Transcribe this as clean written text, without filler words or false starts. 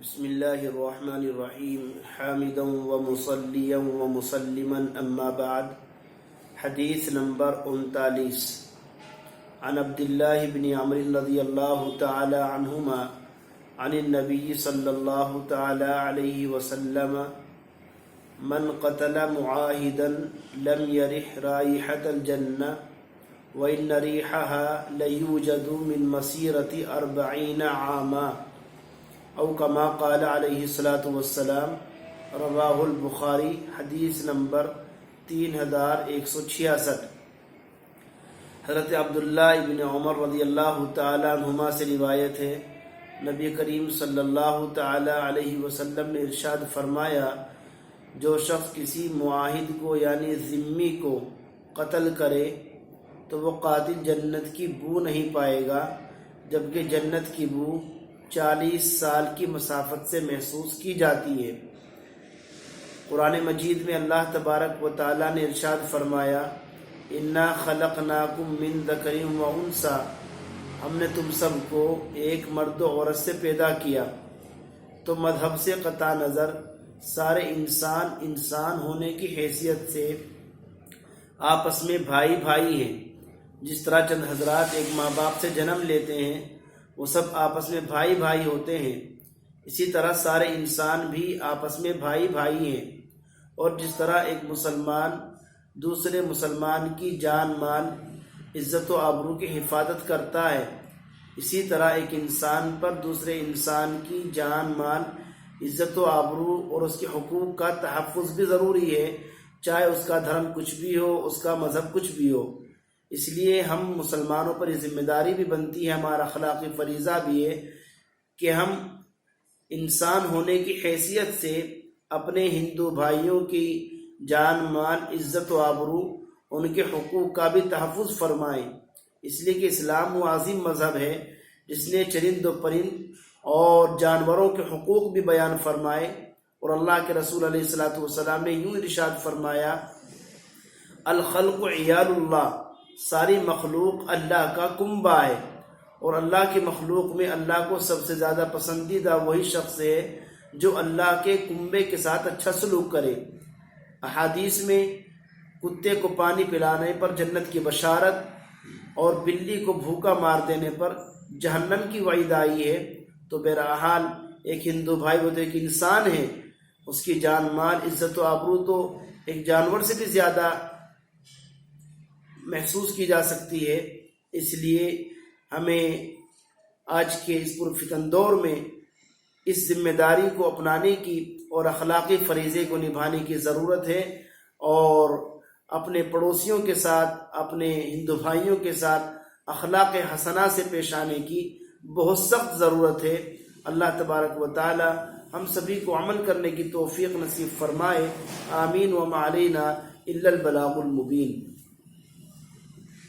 بسم اللہ الرحمن الرحیم حامدا ومصلیا ومسلما اما بعد. حدیث نمبر 39 عن عبداللہ بن عمرو رضی اللہ تعالی عنہما عن النبی صلی اللہ تعالی علیہ وسلم من قتل معاہدا لم یرح رائحة الجنہ وإن ريحها ليوجد من مسيرة 40 عاما او کما قال علیہ الصلاۃ والسلام. رواہ البخاری. حدیث نمبر 3166. حضرت عبداللہ ابن عمر رضی اللہ تعالی عنہما سے روایت ہے، نبی کریم صلی اللہ تعالی علیہ وسلم نے ارشاد فرمایا، جو شخص کسی معاہد کو یعنی ذمی کو قتل کرے تو وہ قاتل جنت کی بو نہیں پائے گا، جبکہ جنت کی بو 40 سال کی مسافت سے محسوس کی جاتی ہے. قرآن مجید میں اللہ تبارک و تعالی نے ارشاد فرمایا، انا خلقناکم من ذکر و انثی، ہم نے تم سب کو ایک مرد و عورت سے پیدا کیا. تو مذہب سے قطع نظر سارے انسان ہونے کی حیثیت سے آپس میں بھائی بھائی ہیں. جس طرح چند حضرات ایک ماں باپ سے جنم لیتے ہیں، وہ سب آپس میں بھائی بھائی ہوتے ہیں، اسی طرح سارے انسان بھی آپس میں بھائی بھائی ہیں. اور جس طرح ایک مسلمان دوسرے مسلمان کی جان مال عزت و آبرو کی حفاظت کرتا ہے، اسی طرح ایک انسان پر دوسرے انسان کی جان مال عزت و آبرو اور اس کے حقوق کا تحفظ بھی ضروری ہے، چاہے اس کا دھرم کچھ بھی ہو، اس کا مذہب کچھ بھی ہو. اس لیے ہم مسلمانوں پر یہ ذمہ داری بھی بنتی ہے، ہمارا اخلاقی فریضہ بھی ہے کہ ہم انسان ہونے کی حیثیت سے اپنے ہندو بھائیوں کی جان مال عزت و آبرو ان کے حقوق کا بھی تحفظ فرمائیں. اس لیے کہ اسلام وہ عظیم مذہب ہے جس نے چرند و پرند اور جانوروں کے حقوق بھی بیان فرمائے. اور اللہ کے رسول علیہ الصلاۃ والسلام نے یوں ارشاد فرمایا، الخلق عیال اللہ، ساری مخلوق اللہ کا کنبہ ہے، اور اللہ کی مخلوق میں اللہ کو سب سے زیادہ پسندیدہ وہی شخص ہے جو اللہ کے کنبے کے ساتھ اچھا سلوک کرے. احادیث میں کتے کو پانی پلانے پر جنت کی بشارت اور بلی کو بھوکا مار دینے پر جہنم کی وعید آئی ہے. تو بہرحال ایک ہندو بھائی وہ تو ایک انسان ہے، اس کی جان مال عزت و آبرو تو ایک جانور سے بھی زیادہ محسوس کی جا سکتی ہے. اس لیے ہمیں آج کے اس پرفتن دور میں اس ذمہ داری کو اپنانے کی اور اخلاقی فریضے کو نبھانے کی ضرورت ہے، اور اپنے پڑوسیوں کے ساتھ اپنے ہندو بھائیوں کے ساتھ اخلاق حسنہ سے پیش آنے کی بہت سخت ضرورت ہے. اللہ تبارک و تعالی ہم سبھی کو عمل کرنے کی توفیق نصیب فرمائے. آمین. وما علینا الا البلاغ المبین.